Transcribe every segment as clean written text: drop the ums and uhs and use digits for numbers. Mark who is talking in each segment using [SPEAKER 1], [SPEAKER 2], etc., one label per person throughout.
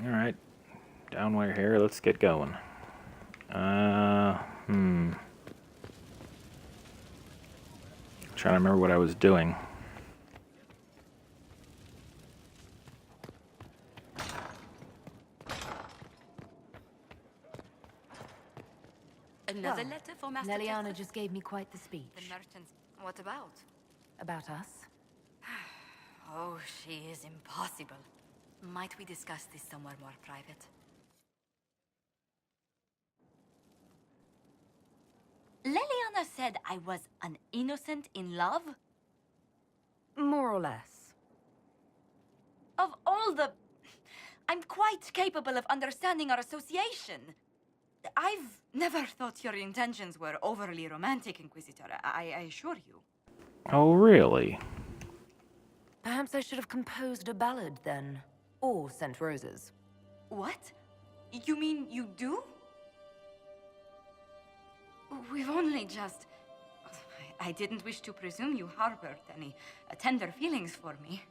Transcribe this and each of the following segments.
[SPEAKER 1] Alright. Down we're here, let's get going. Trying to remember what I was doing.
[SPEAKER 2] Another letter for Master
[SPEAKER 3] Leliana
[SPEAKER 2] Jester?
[SPEAKER 3] just gave me quite the speech.
[SPEAKER 2] The merchants. What about?
[SPEAKER 3] About us?
[SPEAKER 2] Oh, she is impossible. Might we discuss this somewhere more private? Leliana said I was an innocent in love?
[SPEAKER 3] More or less.
[SPEAKER 2] Of all the... I'm quite capable of understanding our association. I've never thought your intentions were overly romantic, Inquisitor. I assure you.
[SPEAKER 1] Oh, really?
[SPEAKER 3] Perhaps I should have composed a ballad then. Or sent roses.
[SPEAKER 2] What? You mean you do? We've only just... I didn't wish to presume you harbored any tender feelings for me.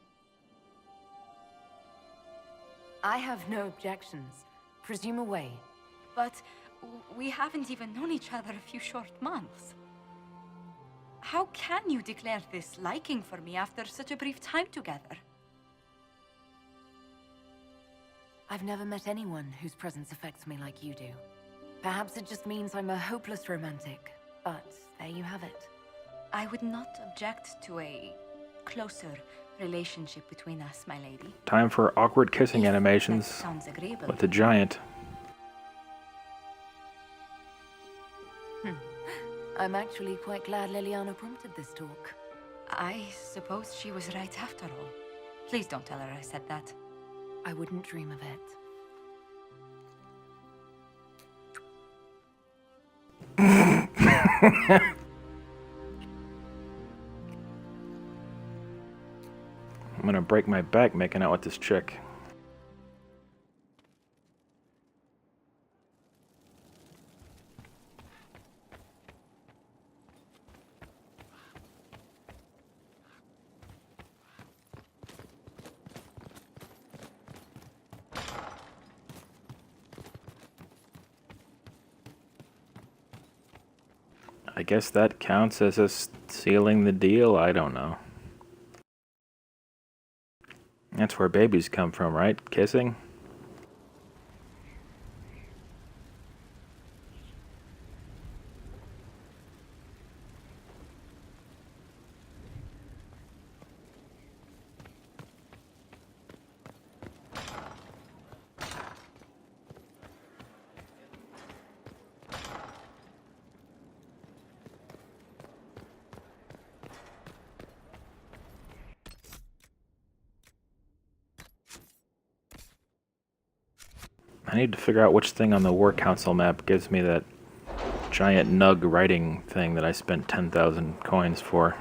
[SPEAKER 3] I have no objections. Presume away.
[SPEAKER 2] But we haven't even known each other a few short months. How can you declare this liking for me after such a brief time together?
[SPEAKER 3] I've never met anyone whose presence affects me like you do. Perhaps it just means I'm a hopeless romantic, but there you have it.
[SPEAKER 2] I would not object to a closer relationship between us, my lady.
[SPEAKER 1] Time for awkward kissing
[SPEAKER 2] If
[SPEAKER 1] animations
[SPEAKER 2] that sounds agreeable.
[SPEAKER 1] with the giant.
[SPEAKER 3] I'm actually quite glad Leliana prompted this talk.
[SPEAKER 2] I suppose she was right after all. Please don't tell her I said that.
[SPEAKER 3] I wouldn't dream of it.
[SPEAKER 1] I'm gonna break my back making out with this chick. I guess that counts as us sealing the deal? I don't know. That's where babies come from, right? Kissing? I need to figure out which thing on the War Council map gives me that giant nug writing thing that I spent 10,000 coins for.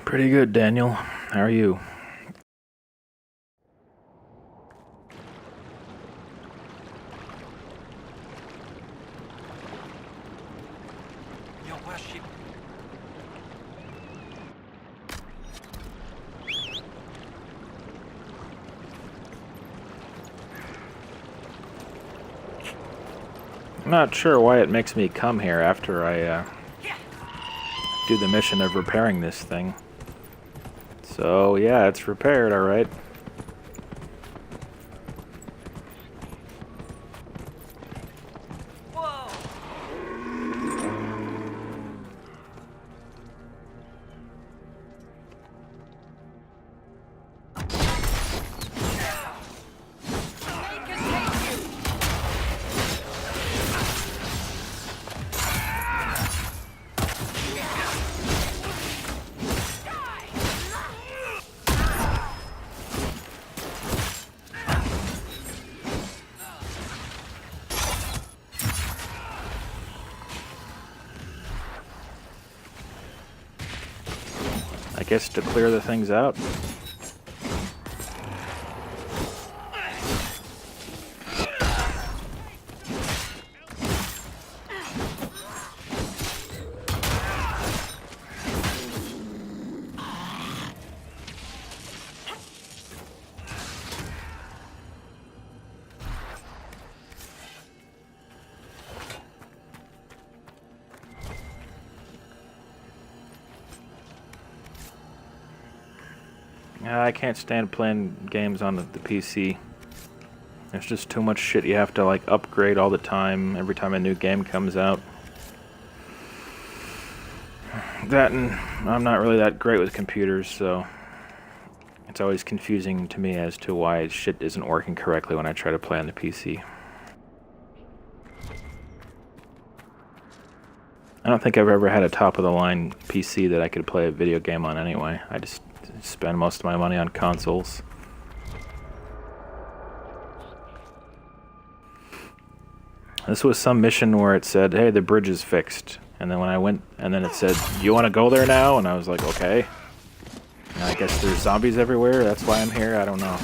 [SPEAKER 1] Pretty good, Daniel. How are you?
[SPEAKER 4] Your worship.
[SPEAKER 1] I'm not sure why it makes me come here after I do the mission of repairing this thing. So yeah, it's repaired, alright.
[SPEAKER 4] Whoa!
[SPEAKER 1] I guess to clear the things out. I can't stand playing games on the PC. There's just too much shit you have to like upgrade all the time, every time a new game comes out. That, and I'm not really that great with computers, so it's always confusing to me as to why shit isn't working correctly when I try to play on the PC. I don't think I've ever had a top-of-the-line PC that I could play a video game on anyway. I just spend most of my money on consoles. This was some mission where it said, hey, the bridge is fixed. And then when I went, and then it said, you want to go there now? And I was like, okay. And I guess there's zombies everywhere, that's why I'm here, I don't know.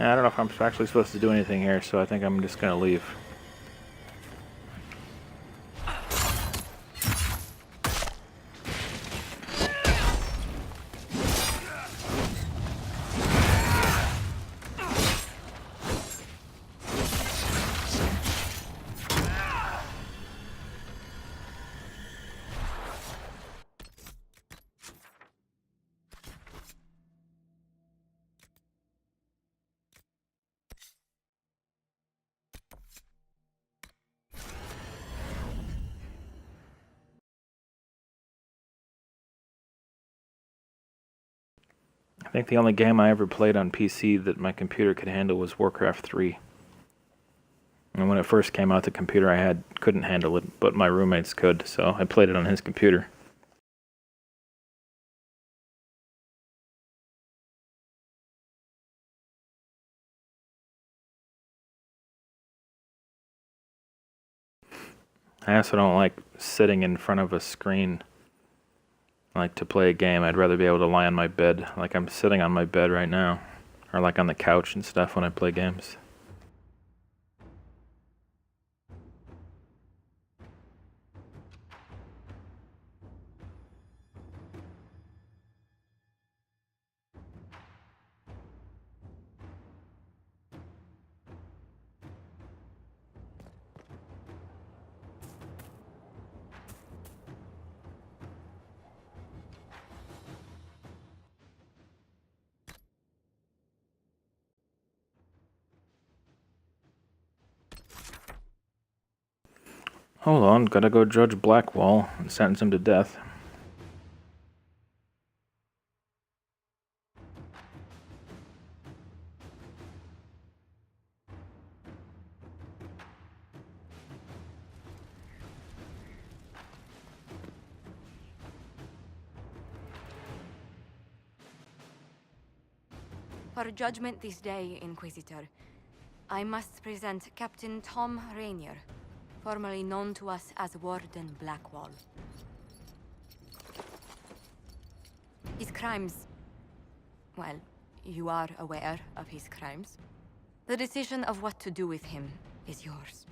[SPEAKER 1] I don't know if I'm actually supposed to do anything here, so I think I'm just gonna leave. I think the only game I ever played on PC that my computer could handle was Warcraft 3. And when it first came out, the computer I had couldn't handle it, but my roommates could, so I played it on his computer. I also don't like sitting in front of a screen. Like to play a game, I'd rather be able to lie on my bed, like I'm sitting on my bed right now, or like on the couch and stuff when I play games. Hold on, gotta go judge Blackwall and sentence him to death.
[SPEAKER 2] For judgment this day, Inquisitor, I must present Captain Tom Rainier, formerly known to us as Warden Blackwall. His crimes... well, you are aware of his crimes. The decision of what to do with him is yours.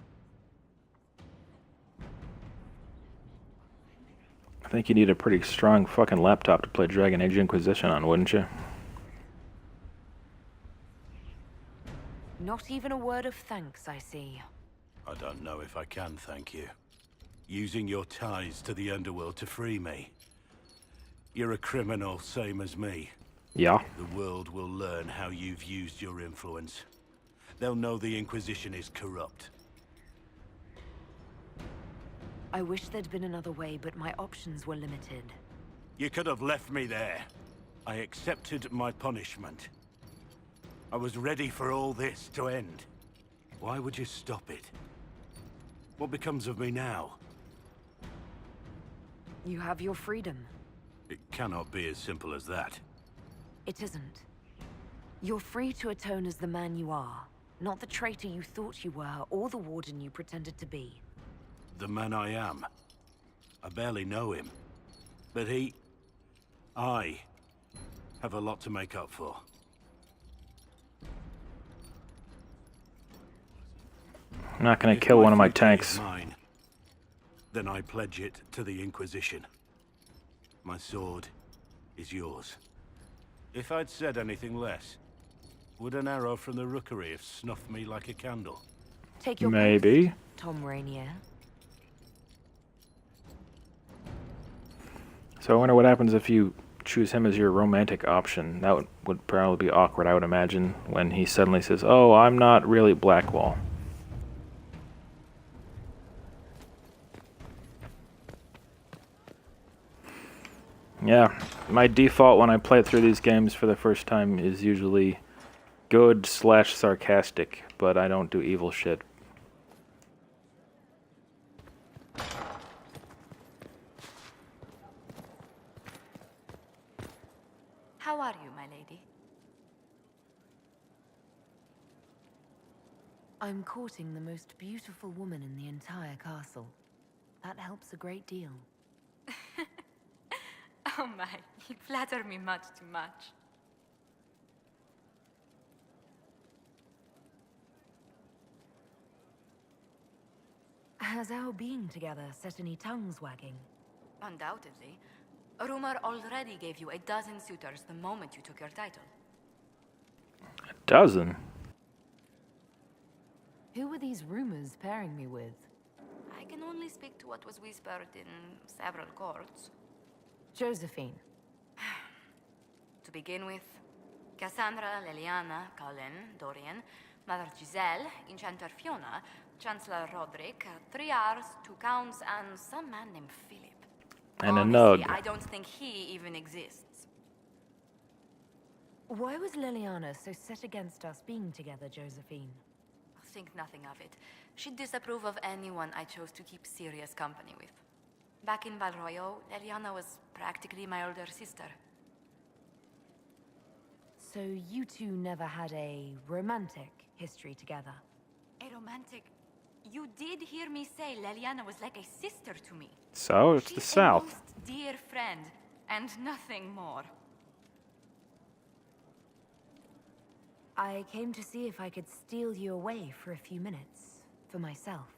[SPEAKER 1] I think you need a pretty strong fucking laptop to play Dragon Age Inquisition on, wouldn't you?
[SPEAKER 3] Not even a word of thanks, I see.
[SPEAKER 5] I don't know if I can thank you. Using your ties to the underworld to free me. You're a criminal, same as me.
[SPEAKER 1] Yeah.
[SPEAKER 5] The world will learn how you've used your influence. They'll know the Inquisition is corrupt.
[SPEAKER 3] I wish there'd been another way, but my options were limited.
[SPEAKER 5] You could have left me there. I accepted my punishment. I was ready for all this to end. Why would you stop it? What becomes of me now?
[SPEAKER 3] You have your freedom.
[SPEAKER 5] It cannot be as simple as that.
[SPEAKER 3] It isn't. You're free to atone as the man you are, not the traitor you thought you were, or the warden you pretended to be.
[SPEAKER 5] The man I am. I barely know him. But I have a lot to make up for.
[SPEAKER 1] I'm not gonna
[SPEAKER 5] If
[SPEAKER 1] kill one of my
[SPEAKER 5] freedom
[SPEAKER 1] tanks.
[SPEAKER 5] is mine, then I pledge it to the Inquisition. My sword is yours. If I'd said anything less, would an arrow from the rookery have snuffed me like a candle?
[SPEAKER 3] Take your
[SPEAKER 1] Maybe.
[SPEAKER 3] post, Tom Rainier.
[SPEAKER 1] So I wonder what happens if you choose him as your romantic option. That would probably be awkward, I would imagine, when he suddenly says, "Oh, I'm not really Blackwall." Yeah, my default when I play through these games for the first time is usually good/sarcastic, but I don't do evil shit.
[SPEAKER 2] How are you, my lady?
[SPEAKER 3] I'm courting the most beautiful woman in the entire castle. That helps a great deal.
[SPEAKER 2] Oh my, you flatter me much too much.
[SPEAKER 3] Has our being together set any tongues wagging?
[SPEAKER 2] Undoubtedly. A rumor already gave you a dozen suitors the moment you took your title.
[SPEAKER 1] A dozen?
[SPEAKER 3] Who were these rumors pairing me with?
[SPEAKER 2] I can only speak to what was whispered in several courts.
[SPEAKER 3] Josephine.
[SPEAKER 2] To begin with, Cassandra, Leliana, Cullen, Dorian, Mother Giselle, Enchanter Fiona, Chancellor Roderick, 3 Rs, 2 Counts, and some man named Philip.
[SPEAKER 1] And a
[SPEAKER 2] Honestly,
[SPEAKER 1] nug.
[SPEAKER 2] I don't think he even exists.
[SPEAKER 3] Why was Liliana so set against us being together, Josephine?
[SPEAKER 2] Think nothing of it. She'd disapprove of anyone I chose to keep serious company with. Back in Valroyo, Leliana was practically my older sister.
[SPEAKER 3] So you two never had a romantic history together?
[SPEAKER 2] A romantic... You did hear me say Leliana was like a sister to me.
[SPEAKER 1] So, it's the
[SPEAKER 2] She's
[SPEAKER 1] South.
[SPEAKER 2] a most dear friend, and nothing more.
[SPEAKER 3] I came to see if I could steal you away for a few minutes, for myself.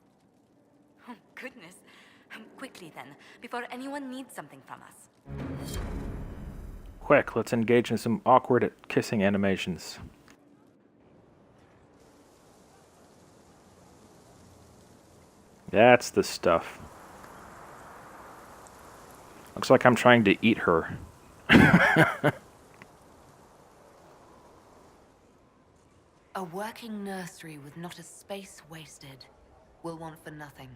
[SPEAKER 2] Oh, goodness. Quickly then, before anyone needs something from us.
[SPEAKER 1] Quick, let's engage in some awkward kissing animations. That's the stuff. Looks like I'm trying to eat her.
[SPEAKER 3] A working nursery with not a space wasted will want for nothing.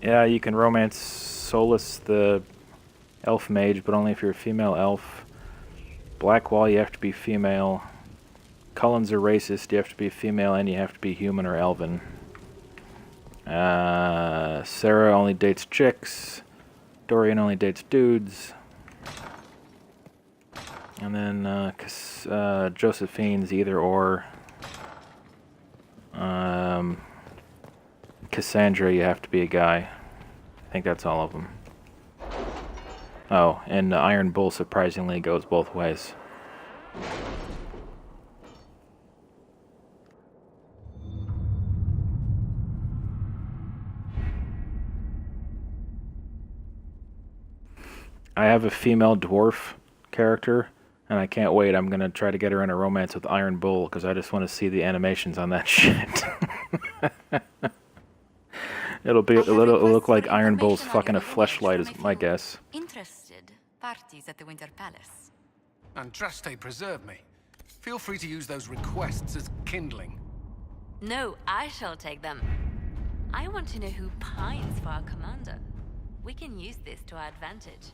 [SPEAKER 1] Yeah, you can romance Solus the elf mage, but only if you're a female elf. Blackwall, you have to be female. Cullens are racist, you have to be female and you have to be human or elven. Sarah only dates chicks. Dorian only dates dudes. And then Josephine's either or. Cassandra, you have to be a guy. I think that's all of them. Oh, and Iron Bull surprisingly goes both ways. I have a female dwarf character, and I can't wait. I'm gonna try to get her in a romance with Iron Bull because I just want to see the animations on that shit. It'll look like Iron Bull's fucking a fleshlight, is my guess.
[SPEAKER 2] Interested parties at the Winter Palace.
[SPEAKER 4] Andraste preserve me. Feel free to use those requests as kindling.
[SPEAKER 6] No, I shall take them. I want to know who pines for our commander. We can use this to our advantage.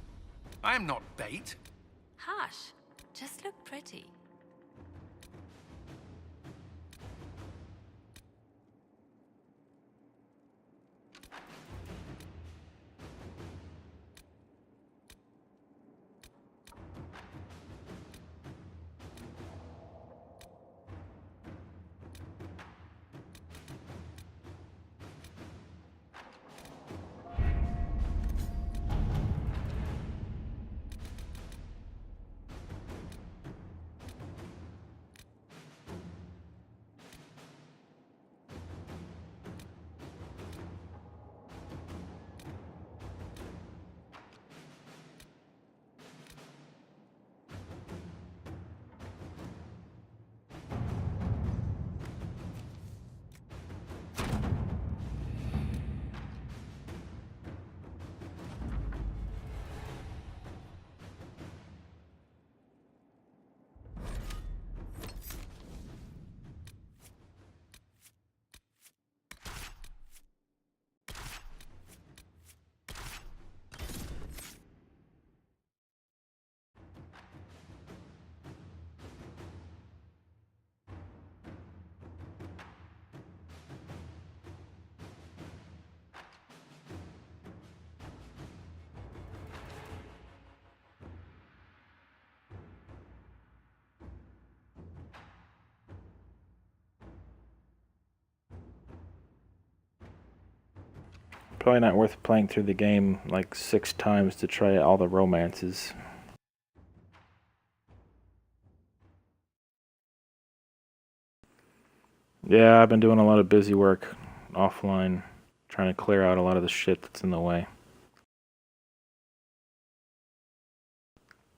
[SPEAKER 4] I am not bait.
[SPEAKER 6] Hush. Just look pretty.
[SPEAKER 1] Probably not worth playing through the game like 6 times to try all the romances. Yeah, I've been doing a lot of busy work offline, trying to clear out a lot of the shit that's in the way.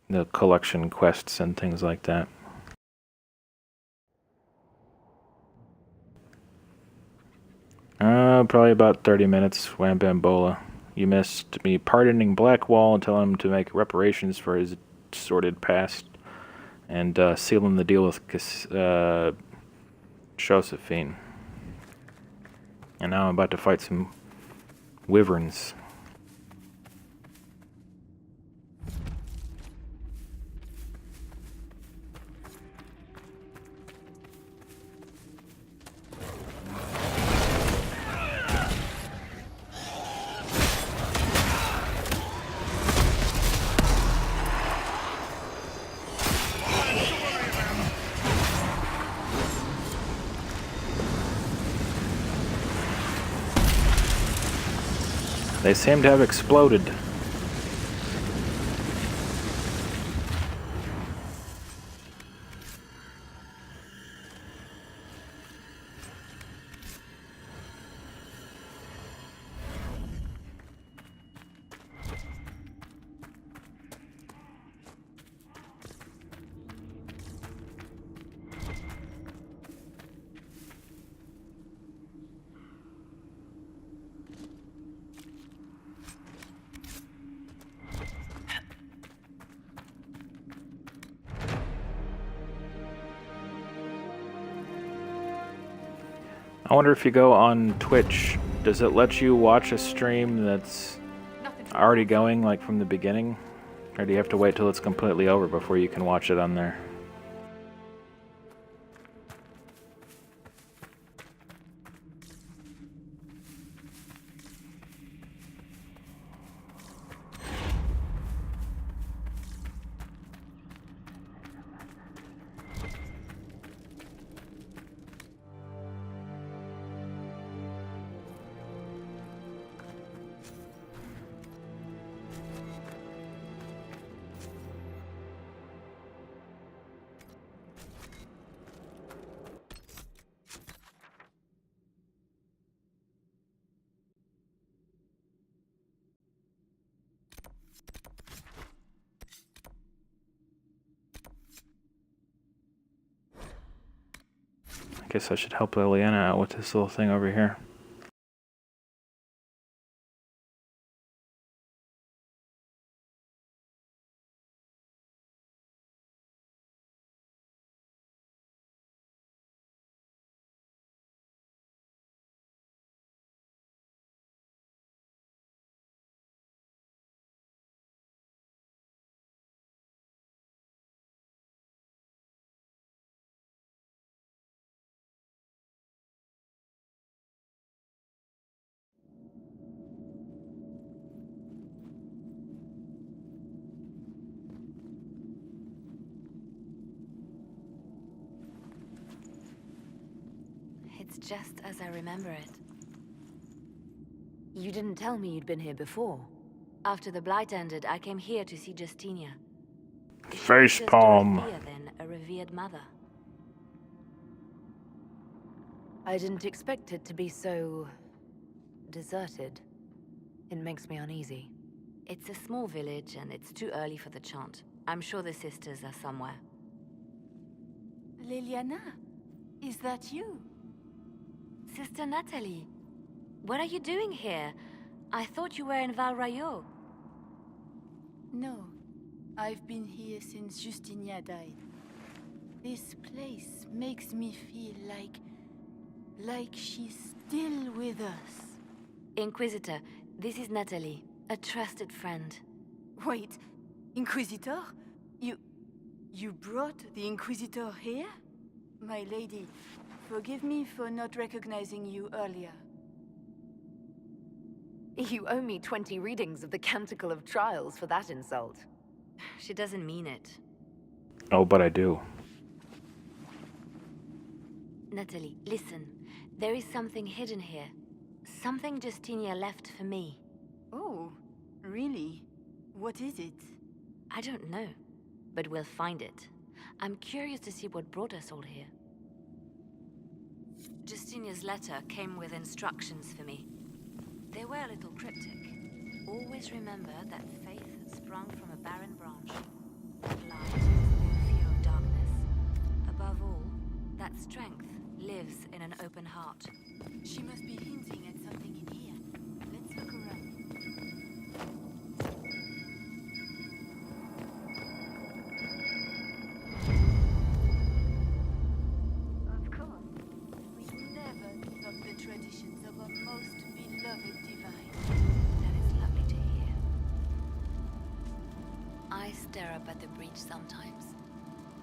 [SPEAKER 1] The collection quests and things like that. Probably about 30 minutes, Wham Bambola. You missed me pardoning Blackwall and telling him to make reparations for his sordid past, and sealing the deal with Josephine. And now I'm about to fight some wyverns. They seem to have exploded. I wonder if you go on Twitch Does it let you watch a stream that's already going, like from the beginning? Or do you have to wait till it's completely over before you can watch it on there? I guess I should help Liliana out with this little thing over here.
[SPEAKER 6] It's just as I remember it.
[SPEAKER 3] You didn't tell me you'd been here before.
[SPEAKER 6] After the Blight ended, I came here to see Justinia.
[SPEAKER 1] Facepalm.
[SPEAKER 6] Then a revered mother.
[SPEAKER 3] I didn't expect it to be so... deserted. It makes me uneasy.
[SPEAKER 6] It's a small village and it's too early for the chant. I'm sure the sisters are somewhere.
[SPEAKER 2] Liliana, is that you?
[SPEAKER 6] Sister Natalie, what are you doing here? I thought you were in Val Rayo.
[SPEAKER 7] No, I've been here since Justinia died. This place makes me feel like she's still with us.
[SPEAKER 6] Inquisitor, this is Natalie, a trusted friend.
[SPEAKER 7] Wait, Inquisitor? You brought the Inquisitor here? My lady, forgive me for not recognizing you earlier.
[SPEAKER 3] You owe me 20 readings of the Canticle of Trials for that insult.
[SPEAKER 6] She doesn't mean it.
[SPEAKER 1] Oh, but I do.
[SPEAKER 6] Natalie, listen. There is something hidden here. Something Justinia left for me.
[SPEAKER 7] Oh, really? What is it?
[SPEAKER 6] I don't know, but we'll find it. I'm curious to see what brought us all here. Justinia's letter came with instructions for me. They were a little cryptic. Always remember that faith sprung from a barren branch. That light has no fear of darkness. Above all, that strength lives in an open heart.
[SPEAKER 7] She must be hinting at something in here. Let's look around. Of course. We never give up the traditions of our most beloved divine.
[SPEAKER 6] That is lovely to hear. I stare up at the breach sometimes.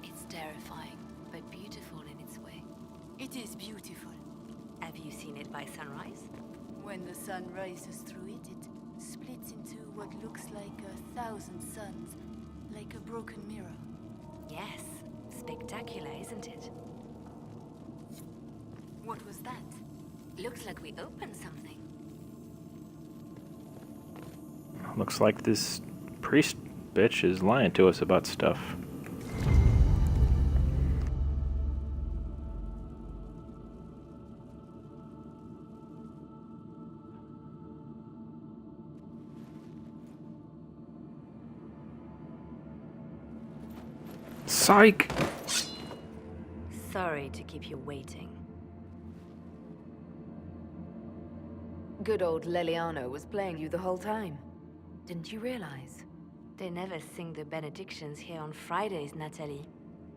[SPEAKER 6] It's terrifying, but beautiful in its way.
[SPEAKER 7] It is beautiful.
[SPEAKER 6] Have you seen it by sunrise?
[SPEAKER 7] When the sun rises through it, it splits into what looks like 1,000 suns, like a broken mirror.
[SPEAKER 6] Yes. Spectacular, isn't it?
[SPEAKER 7] What was that?
[SPEAKER 6] Looks like we opened something.
[SPEAKER 1] Looks like this priest bitch is lying to us about stuff. Psych!
[SPEAKER 6] Sorry to keep you waiting.
[SPEAKER 3] Good old Leliano was playing you the whole time. Didn't you realize?
[SPEAKER 6] They never sing the benedictions here on Fridays, Natalie.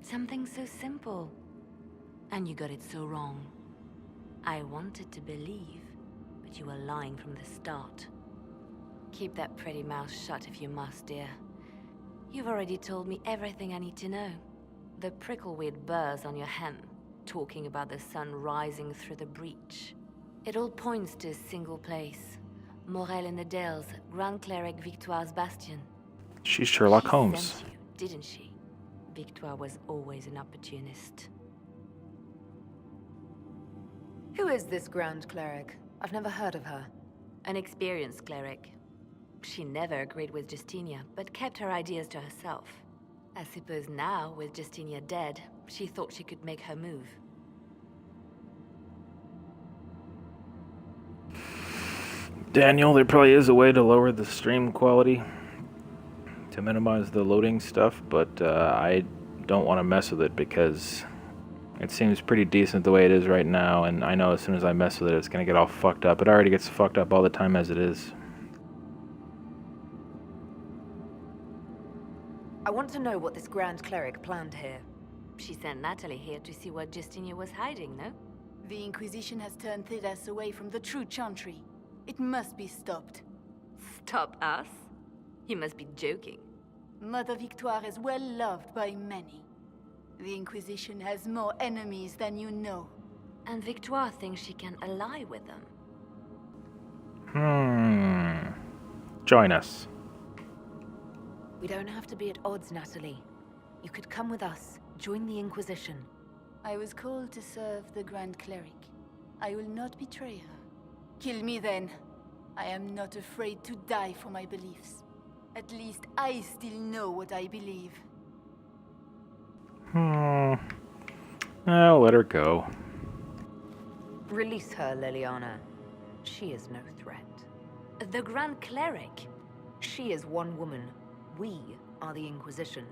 [SPEAKER 6] Something so simple. And you got it so wrong. I wanted to believe, but that you were lying from the start. Keep that pretty mouth shut if you must, dear. You've already told me everything I need to know. The prickleweed burrs on your hem, talking about the sun rising through the breach. It all points to a single place. Morel in the Dales, Grand Cleric Victoire's bastion.
[SPEAKER 1] She's Sherlock
[SPEAKER 6] She
[SPEAKER 1] Holmes.
[SPEAKER 6] sent you, didn't she? Victoire was always an opportunist.
[SPEAKER 3] Who is this Grand Cleric? I've never heard of her.
[SPEAKER 6] An experienced cleric. She never agreed with Justinia, but kept her ideas to herself. I suppose now, with Justinia dead, she thought she could make her move.
[SPEAKER 1] Daniel, there probably is a way to lower the stream quality to minimize the loading stuff, but I don't want to mess with it because it seems pretty decent the way it is right now, and I know as soon as I mess with it, it's going to get all fucked up. It already gets fucked up all the time as it is.
[SPEAKER 3] I want to know what this Grand Cleric planned here.
[SPEAKER 6] She sent Natalie here to see what Justinia was hiding, no?
[SPEAKER 7] The Inquisition has turned Thedas away from the true Chantry. It must be stopped.
[SPEAKER 6] Stop us? You must be joking.
[SPEAKER 7] Mother Victoire is well loved by many. The Inquisition has more enemies than you know.
[SPEAKER 6] And Victoire thinks she can ally with them.
[SPEAKER 1] Join us.
[SPEAKER 3] We don't have to be at odds, Natalie. You could come with us, join the Inquisition.
[SPEAKER 7] I was called to serve the Grand Cleric. I will not betray her. Kill me then. I am not afraid to die for my beliefs. At least I still know what I believe.
[SPEAKER 1] I'll let her go.
[SPEAKER 3] Release her, Liliana. She is no threat.
[SPEAKER 6] The Grand Cleric?
[SPEAKER 3] She is one woman. We are the Inquisition.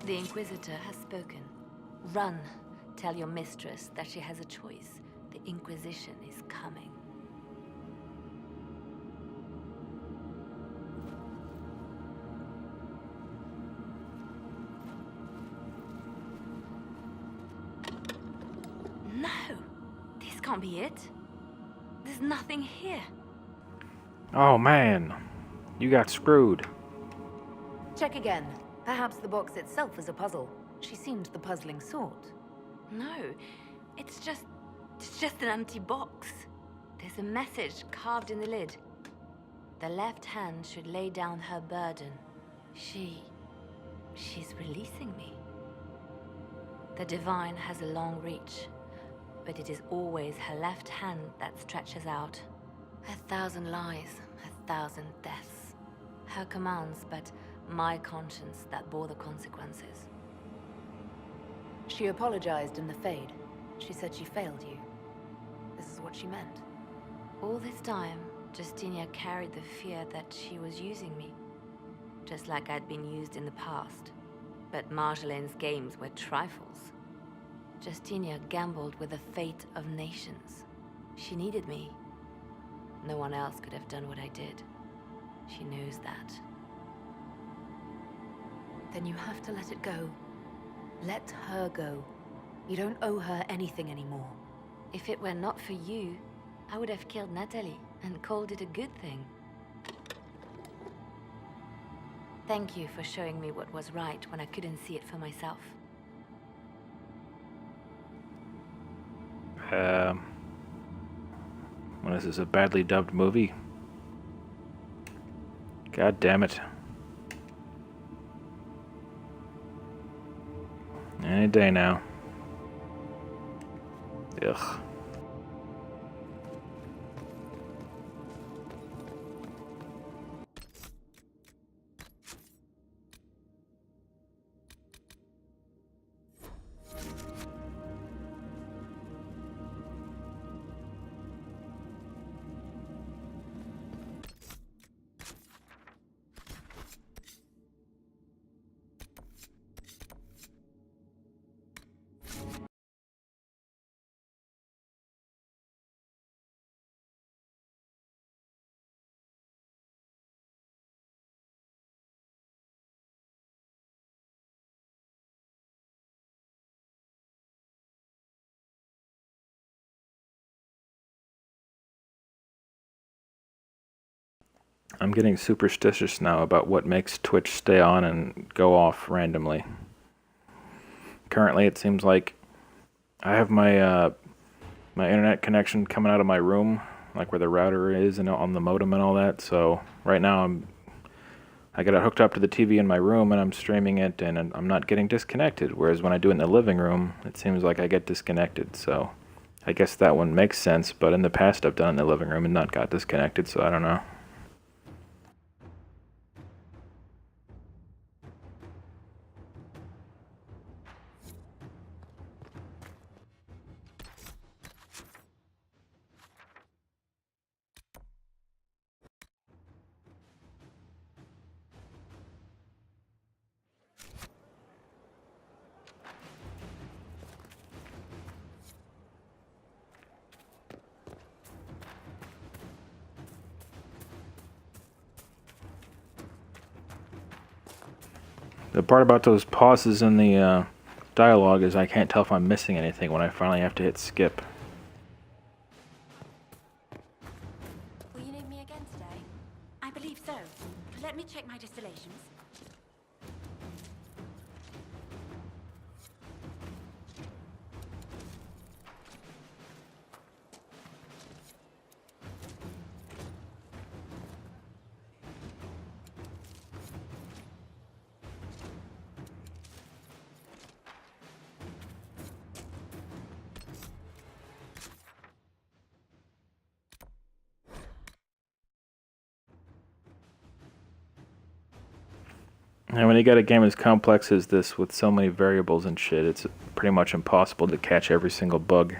[SPEAKER 6] The Inquisitor has spoken. Run. Tell your mistress that she has a choice. The Inquisition is coming. No! This can't be it. There's nothing here.
[SPEAKER 1] Oh man, you got screwed.
[SPEAKER 3] Check again. Perhaps the box itself is a puzzle. She seemed the puzzling sort.
[SPEAKER 6] No, it's just an empty box. There's a message carved in the lid. The left hand should lay down her burden. She's releasing me. The divine has a long reach, but it is always her left hand that stretches out. 1,000 lies, 1,000 deaths. Her commands, but my conscience that bore the consequences.
[SPEAKER 3] She apologized in the Fade. She said she failed you. This is what she meant.
[SPEAKER 6] All this time, Justinia carried the fear that she was using me, just like I'd been used in the past. But Marjolaine's games were trifles. Justinia gambled with the fate of nations. She needed me. No one else could have done what I did. She knows that.
[SPEAKER 3] Then you have to let it go. Let her go. You don't owe her anything anymore.
[SPEAKER 6] If it were not for you, I would have killed Natalie and called it a good thing. Thank you for showing me what was right when I couldn't see it for myself.
[SPEAKER 1] Well, this is a badly dubbed movie. God damn it. Any day now. Ugh. I'm getting superstitious now about what makes Twitch stay on and go off randomly. Currently, it seems like I have my my internet connection coming out of my room, like where the router is and on the modem and all that. So right now I got it hooked up to the TV in my room and I'm streaming it and I'm not getting disconnected. Whereas when I do it in the living room, it seems like I get disconnected. So I guess that one makes sense. But in the past, I've done it in the living room and not got disconnected. So I don't know. The part about those pauses in the dialogue is I can't tell if I'm missing anything when I finally have to hit skip.
[SPEAKER 6] Will you need me again today? I believe so. Let me check my distillations.
[SPEAKER 1] And when you got a game as complex as this with so many variables and shit, it's pretty much impossible to catch every single bug.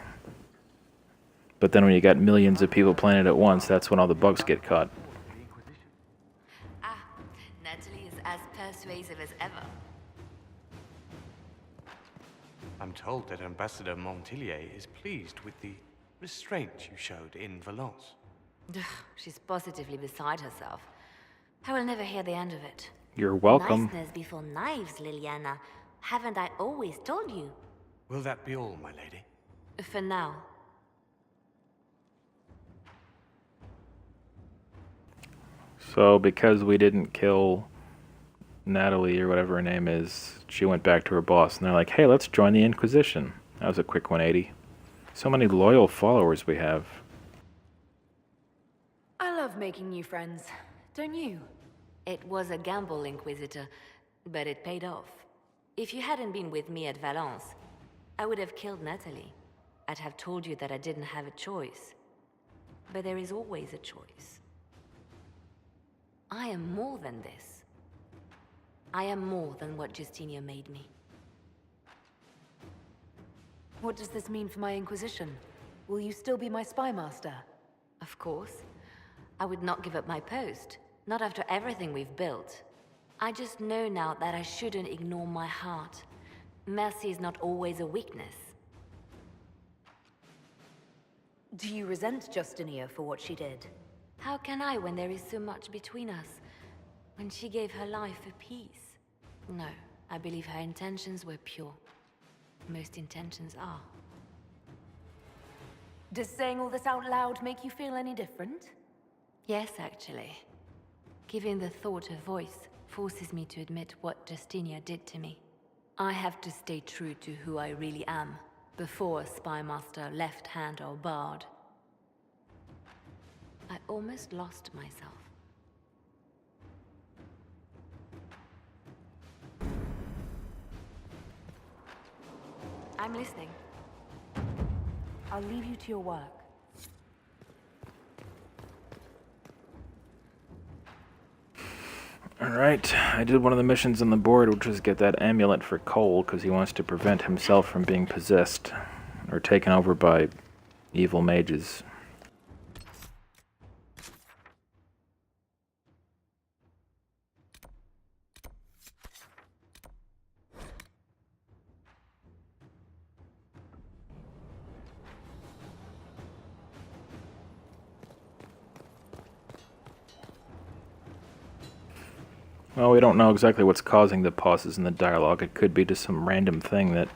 [SPEAKER 1] But then when you got millions of people playing it at once, that's when all the bugs get caught.
[SPEAKER 6] Ah, Natalie is as persuasive as ever.
[SPEAKER 8] I'm told that Ambassador Montilier is pleased with the restraint you showed in Valence.
[SPEAKER 6] She's positively beside herself. I will never hear the end of it.
[SPEAKER 1] You're welcome.
[SPEAKER 6] Niceness before knives, Liliana. Haven't I always told you?
[SPEAKER 8] Will that be all, my lady?
[SPEAKER 6] For now.
[SPEAKER 1] So because we didn't kill Natalie or whatever her name is, she went back to her boss and they're like, hey, let's join the Inquisition. That was a quick 180. So many loyal followers we have.
[SPEAKER 3] I love making new friends, don't you?
[SPEAKER 6] It was a gamble, Inquisitor, but it paid off. If you hadn't been with me at Valence, I would have killed Natalie. I'd have told you that I didn't have a choice. But there is always a choice. I am more than this. I am more than what Justinia made me.
[SPEAKER 3] What does this mean for my Inquisition? Will you still be my spy master?
[SPEAKER 6] Of course. I would not give up my post. Not after everything we've built. I just know now that I shouldn't ignore my heart. Mercy is not always a weakness.
[SPEAKER 3] Do you resent Justinia for what she did?
[SPEAKER 6] How can I when there is so much between us? When she gave her life for peace? No, I believe her intentions were pure. Most intentions are.
[SPEAKER 3] Does saying all this out loud make you feel any different?
[SPEAKER 6] Yes, actually. Giving the thought a voice forces me to admit what Justinia did to me. I have to stay true to who I really am, before a spy master left hand or barred. I almost lost myself. I'm listening.
[SPEAKER 3] I'll leave you to your work.
[SPEAKER 1] Alright, I did one of the missions on the board, which was get that amulet for Cole, because he wants to prevent himself from being possessed or taken over by evil mages. Well, we don't know exactly what's causing the pauses in the dialogue. It could be just some random thing that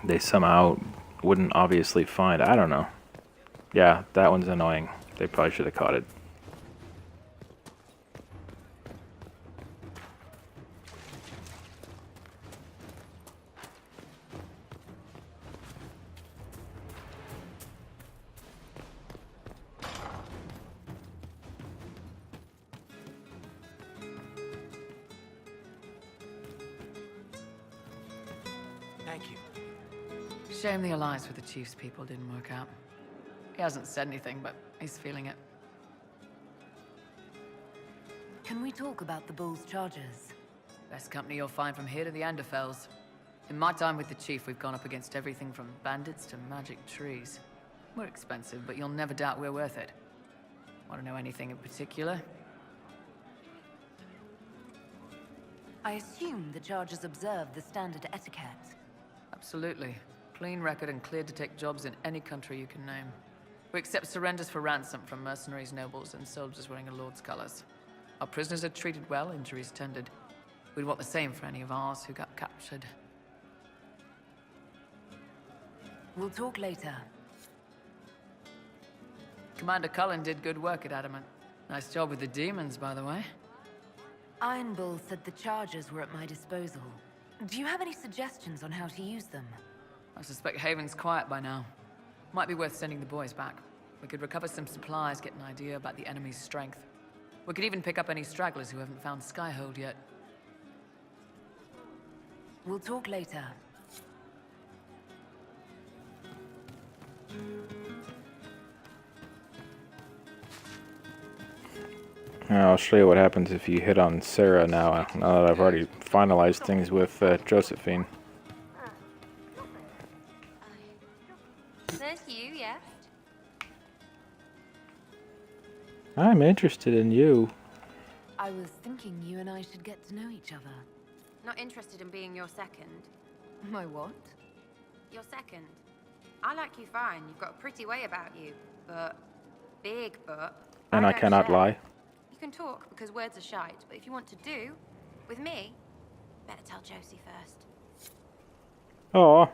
[SPEAKER 1] they somehow wouldn't obviously find. I don't know. Yeah, that one's annoying. They probably should have caught it.
[SPEAKER 8] Thank you.
[SPEAKER 3] Shame the alliance with the Chief's people didn't work out. He hasn't said anything, but he's feeling it. Can we talk about the Bull's charges? Best company you'll find from here to the Anderfells. In my time with the Chief, we've gone up against everything from bandits to magic trees. We're expensive, but you'll never doubt we're worth it. Want to know anything in particular? I assume the charges observe the standard etiquette. Absolutely. Clean record and cleared to take jobs in any country you can name. We accept surrenders for ransom from mercenaries, nobles, and soldiers wearing a lord's colors. Our prisoners are treated well, injuries tended. We'd want the same for any of ours who got captured. We'll talk later. Commander Cullen did good work at Adamant. Nice job with the demons, by the way. Iron Bull said the charges were at my disposal. Do you have any suggestions on how to use them? I suspect Haven's quiet by now. Might be worth sending the boys back. We could recover some supplies, get an idea about the enemy's strength. We could even pick up any stragglers who haven't found Skyhold yet. We'll talk later.
[SPEAKER 1] I'll show you what happens if you hit on Sarah now that I've already finalized things with Josephine.
[SPEAKER 6] There's you, yes?
[SPEAKER 1] I'm interested in you.
[SPEAKER 3] I was thinking you and I should get to know each other.
[SPEAKER 6] Not interested in being your second.
[SPEAKER 3] My what?
[SPEAKER 6] Your second. I like you fine. You've got a pretty way about you. But... big but...
[SPEAKER 1] And I
[SPEAKER 6] don't
[SPEAKER 1] cannot
[SPEAKER 6] share.
[SPEAKER 1] lie.
[SPEAKER 6] You can talk because words are shite, but if you want to do, with me, better tell Josie first.
[SPEAKER 1] Oh.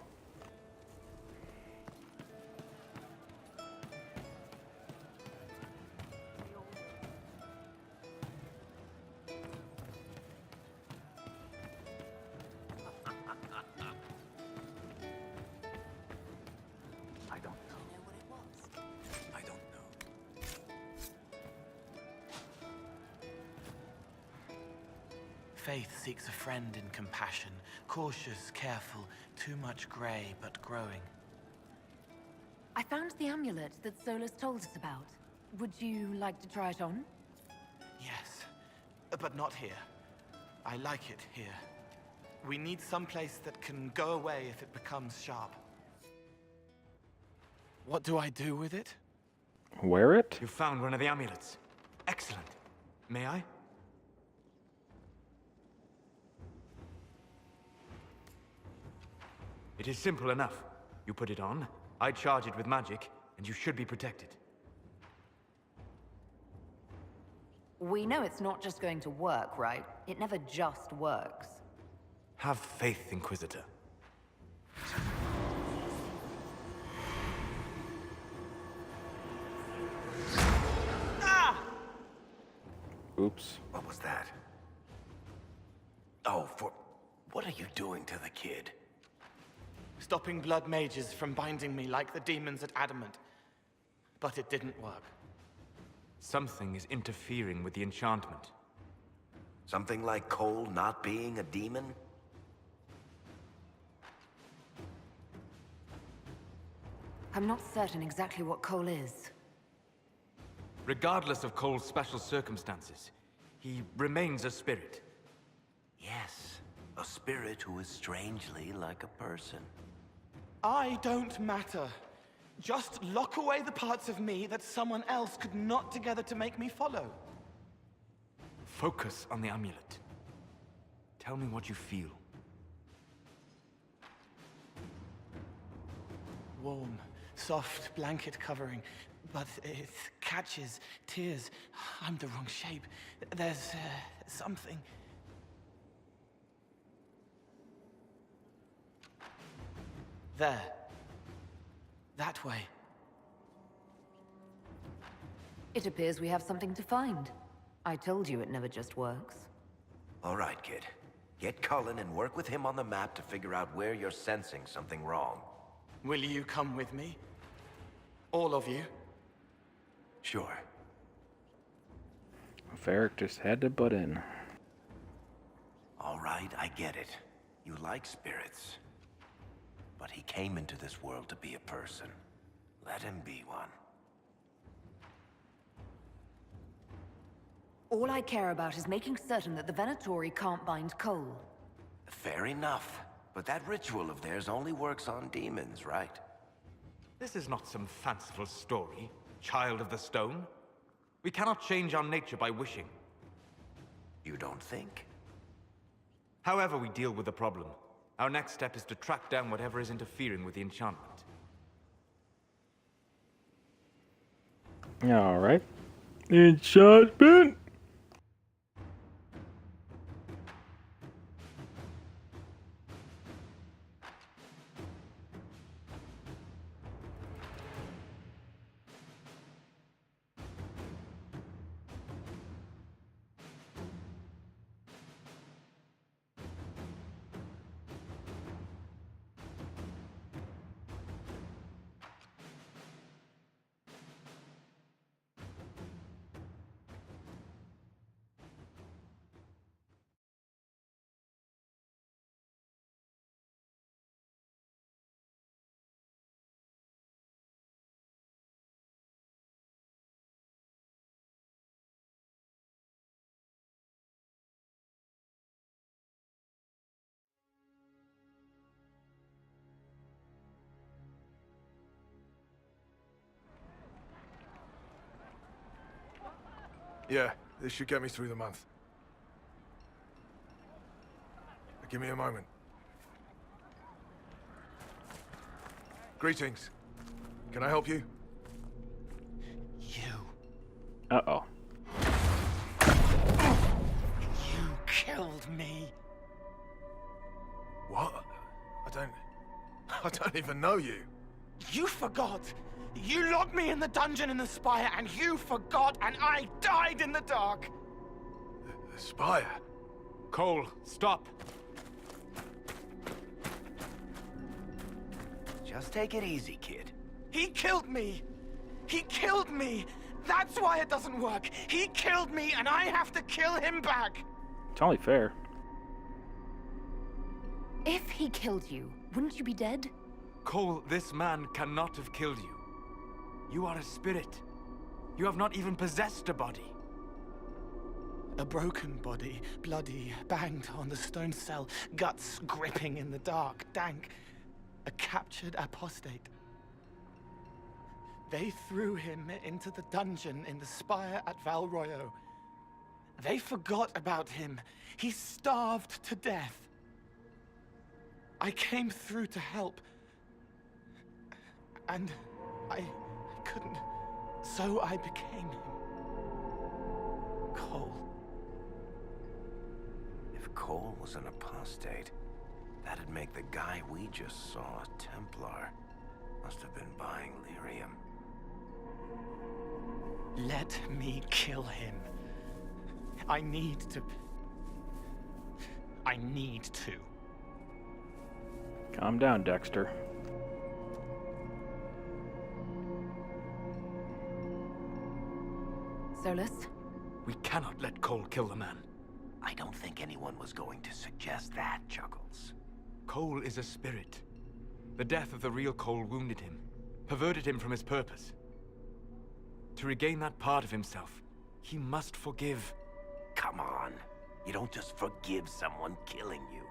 [SPEAKER 9] Faith seeks a friend in compassion, cautious, careful, too much grey, but growing.
[SPEAKER 3] I found the amulet that Solus told us about. Would you like to try it on?
[SPEAKER 9] Yes, but not here. I like it here. We need some place that can go away if it becomes sharp. What do I do with it?
[SPEAKER 1] Wear it?
[SPEAKER 8] You found one of the amulets. Excellent. May I? It is simple enough. You put it on, I charge it with magic, and you should be protected.
[SPEAKER 3] We know it's not just going to work, right? It never just works.
[SPEAKER 8] Have faith, Inquisitor.
[SPEAKER 1] Oops.
[SPEAKER 10] What was that? Oh, what are you doing to the kid?
[SPEAKER 9] Stopping blood mages from binding me like the demons at Adamant. But it didn't work.
[SPEAKER 8] Something is interfering with the enchantment.
[SPEAKER 10] Something like Cole not being a demon?
[SPEAKER 3] I'm not certain exactly what Cole is.
[SPEAKER 8] Regardless of Cole's special circumstances, he remains a spirit.
[SPEAKER 10] Yes, a spirit who is strangely like a person.
[SPEAKER 9] I don't matter. Just lock away the parts of me that someone else could knot together to make me follow.
[SPEAKER 8] Focus on the amulet. Tell me what you feel.
[SPEAKER 9] Warm, soft blanket covering, but it catches tears. I'm the wrong shape. There's something. There. That way.
[SPEAKER 3] It appears we have something to find. I told you it never just works.
[SPEAKER 10] All right, kid. Get Cullen and work with him on the map to figure out where you're sensing something wrong.
[SPEAKER 9] Will you come with me? All of you?
[SPEAKER 10] Sure.
[SPEAKER 1] Varric just had to butt in.
[SPEAKER 10] All right, I get it. You like spirits. But he came into this world to be a person. Let him be one.
[SPEAKER 3] All I care about is making certain that the Venatori can't bind Cole.
[SPEAKER 10] Fair enough. But that ritual of theirs only works on demons, right?
[SPEAKER 11] This is not some fanciful story, child of the stone. We cannot change our nature by wishing.
[SPEAKER 10] You don't think?
[SPEAKER 11] However we deal with the problem, our next step is to track down whatever is interfering with the enchantment.
[SPEAKER 1] All right. Enchantment.
[SPEAKER 12] Yeah, this should get me through the month. Give me a moment. Greetings. Can I help you?
[SPEAKER 9] You.
[SPEAKER 1] Uh-oh.
[SPEAKER 9] You killed me.
[SPEAKER 12] What? I don't even know you.
[SPEAKER 9] You forgot. You locked me in the dungeon in the Spire, and you forgot, and I died in the dark.
[SPEAKER 12] The Spire?
[SPEAKER 11] Cole, stop!
[SPEAKER 10] Just take it easy, kid.
[SPEAKER 9] He killed me. He killed me. That's why it doesn't work. He killed me, and I have to kill him back.
[SPEAKER 1] It's only fair.
[SPEAKER 3] If he killed you, wouldn't you be dead?
[SPEAKER 11] Cole, this man cannot have killed you. You are a spirit. You have not even possessed a body.
[SPEAKER 9] A broken body, bloody, banged on the stone cell, guts gripping in the dark, dank. A captured apostate. They threw him into the dungeon in the Spire at Val Royo. They forgot about him. He starved to death. I came through to help. And I couldn't. So I became him. Cole.
[SPEAKER 10] If Cole was an apostate, that'd make the guy we just saw a Templar. Must have been buying lyrium.
[SPEAKER 9] Let me kill him. I need to.
[SPEAKER 1] Calm down, Dexter.
[SPEAKER 3] Solus?
[SPEAKER 11] We cannot let Cole kill the man.
[SPEAKER 10] I don't think anyone was going to suggest that, Chuckles.
[SPEAKER 11] Cole is a spirit. The death of the real Cole wounded him, perverted him from his purpose. To regain that part of himself, he must forgive.
[SPEAKER 10] Come on. You don't just forgive someone killing you.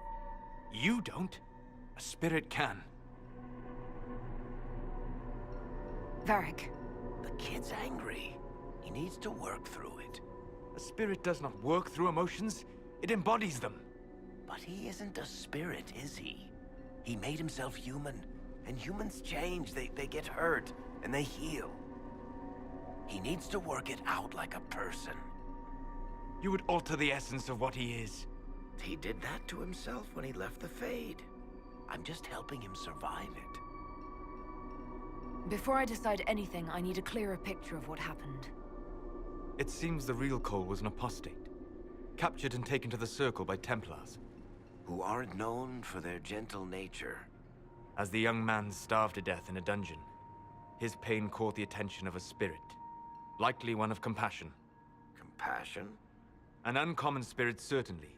[SPEAKER 11] You don't. A spirit can.
[SPEAKER 3] Varric.
[SPEAKER 10] The kid's angry. He needs to work through it.
[SPEAKER 11] A spirit does not work through emotions. It embodies them.
[SPEAKER 10] But he isn't a spirit, is he? He made himself human. And humans change. They get hurt. And they heal. He needs to work it out like a person.
[SPEAKER 11] You would alter the essence of what he is.
[SPEAKER 10] He did that to himself when he left the Fade. I'm just helping him survive it.
[SPEAKER 3] Before I decide anything, I need a clearer picture of what happened.
[SPEAKER 11] It seems the real Cole was an apostate, captured and taken to the Circle by Templars.
[SPEAKER 10] Who aren't known for their gentle nature.
[SPEAKER 11] As the young man starved to death in a dungeon, his pain caught the attention of a spirit, likely one of compassion.
[SPEAKER 10] Compassion?
[SPEAKER 11] An uncommon spirit, certainly,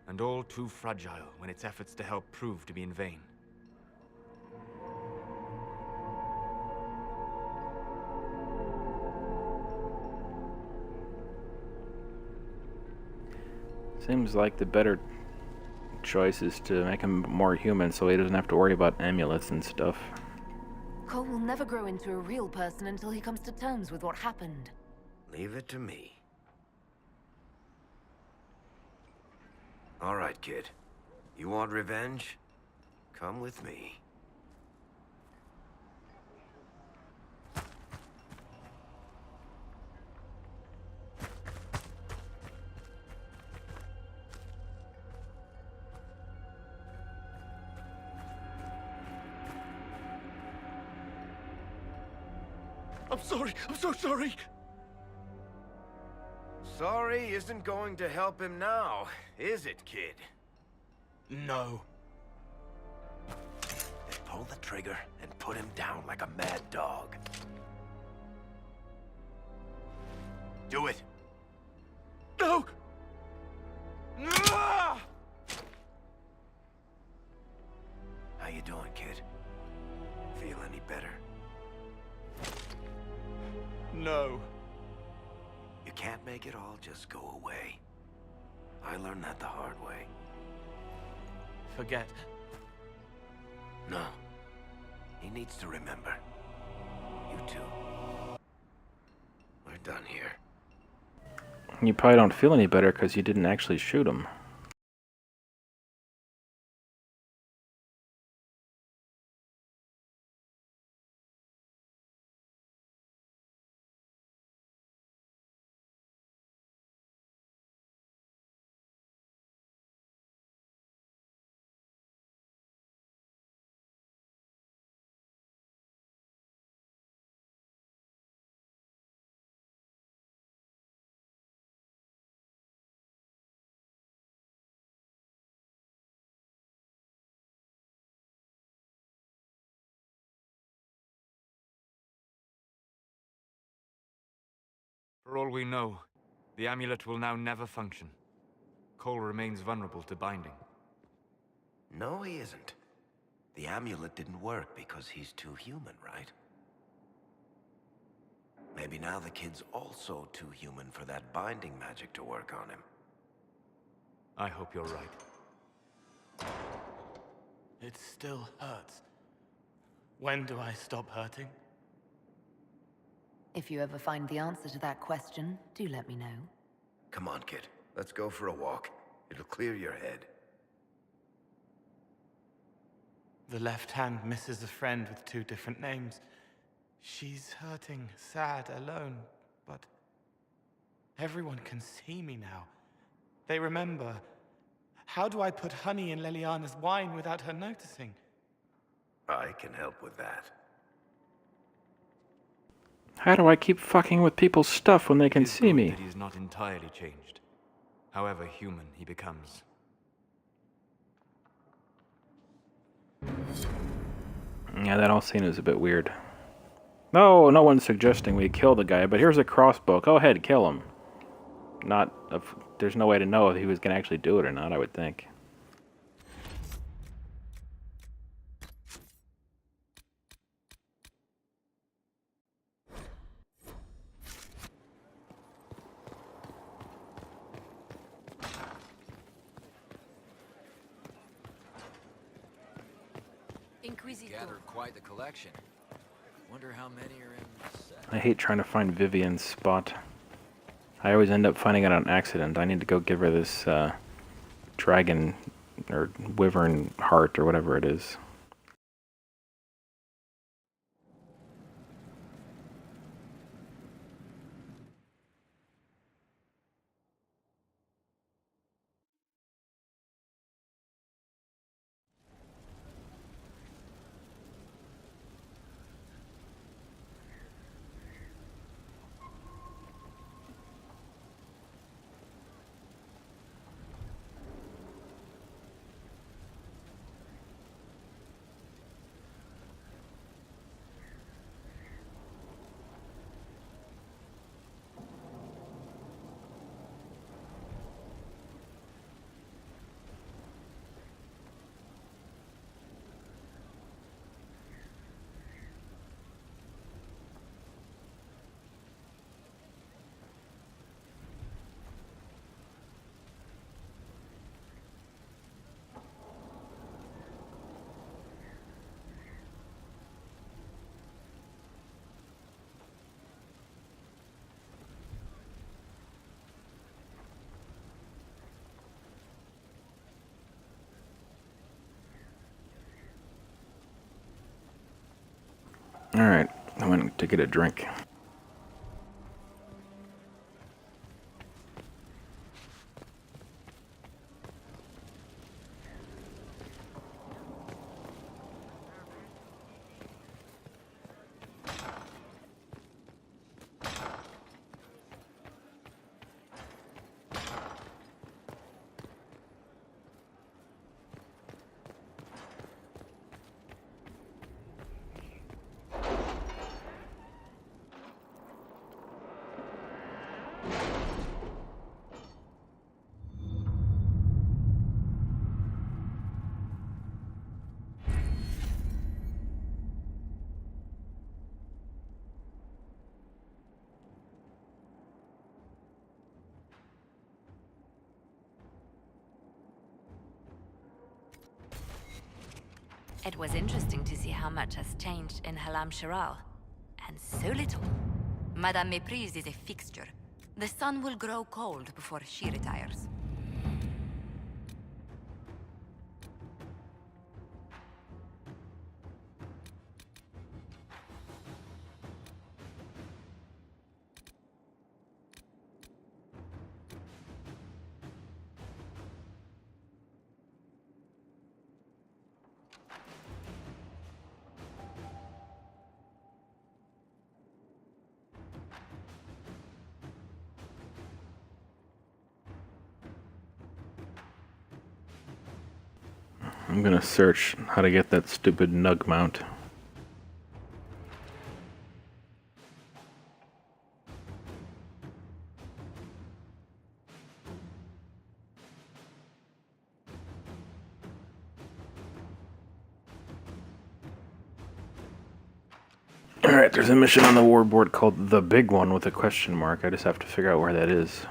[SPEAKER 11] and all too fragile when its efforts to help proved to be in vain.
[SPEAKER 1] Seems like the better choice is to make him more human so he doesn't have to worry about amulets and stuff.
[SPEAKER 3] Cole will never grow into a real person until he comes to terms with what happened.
[SPEAKER 10] Leave it to me. All right, kid. You want revenge? Come with me.
[SPEAKER 12] I'm sorry. I'm so sorry.
[SPEAKER 10] Sorry isn't going to help him now, is it, kid?
[SPEAKER 12] No.
[SPEAKER 10] Then pull the trigger and put him down like a mad dog. Do it.
[SPEAKER 12] No!
[SPEAKER 10] How you doing, kid? Feel any better?
[SPEAKER 12] No.
[SPEAKER 10] You can't make it all just go away. I learned that the hard way.
[SPEAKER 9] Forget.
[SPEAKER 10] No. He needs to remember. You too. We're done here.
[SPEAKER 1] You probably don't feel any better because you didn't actually shoot him.
[SPEAKER 11] For all we know, the amulet will now never function. Cole remains vulnerable to binding.
[SPEAKER 10] No, he isn't. The amulet didn't work because he's too human, right? Maybe now the kid's also too human for that binding magic to work on him.
[SPEAKER 11] I hope you're right.
[SPEAKER 9] It still hurts. When do I stop hurting?
[SPEAKER 3] If you ever find the answer to that question, do let me know.
[SPEAKER 10] Come on, kid. Let's go for a walk. It'll clear your head.
[SPEAKER 9] The left hand misses a friend with 2 different names. She's hurting, sad, alone, but everyone can see me now. They remember. How do I put honey in Leliana's wine without her noticing?
[SPEAKER 10] I can help with that.
[SPEAKER 1] How do I keep fucking with people's stuff when they can see me?
[SPEAKER 11] That he is not entirely changed. However human he becomes.
[SPEAKER 1] Yeah, that whole scene is a bit weird. No, no one's suggesting we kill the guy, but here's a crossbow. Go ahead, kill him. There's no way to know if he was going to actually do it or not, I would think.
[SPEAKER 13] Gathered quite the collection. Wonder how many are in the set.
[SPEAKER 1] I hate trying to find Vivian's spot. I always end up finding it on accident. I need to go give her this dragon or wyvern heart or whatever it is. Alright, I went to get a drink.
[SPEAKER 6] It was interesting to see how much has changed in Halam Shiral. And so little.
[SPEAKER 2] Madame Méprise is a fixture. The sun will grow cold before she retires.
[SPEAKER 1] I'm gonna search how to get that stupid nug mount. Alright, there's a mission on the warboard called The Big One with a question mark. I just have to figure out where that is.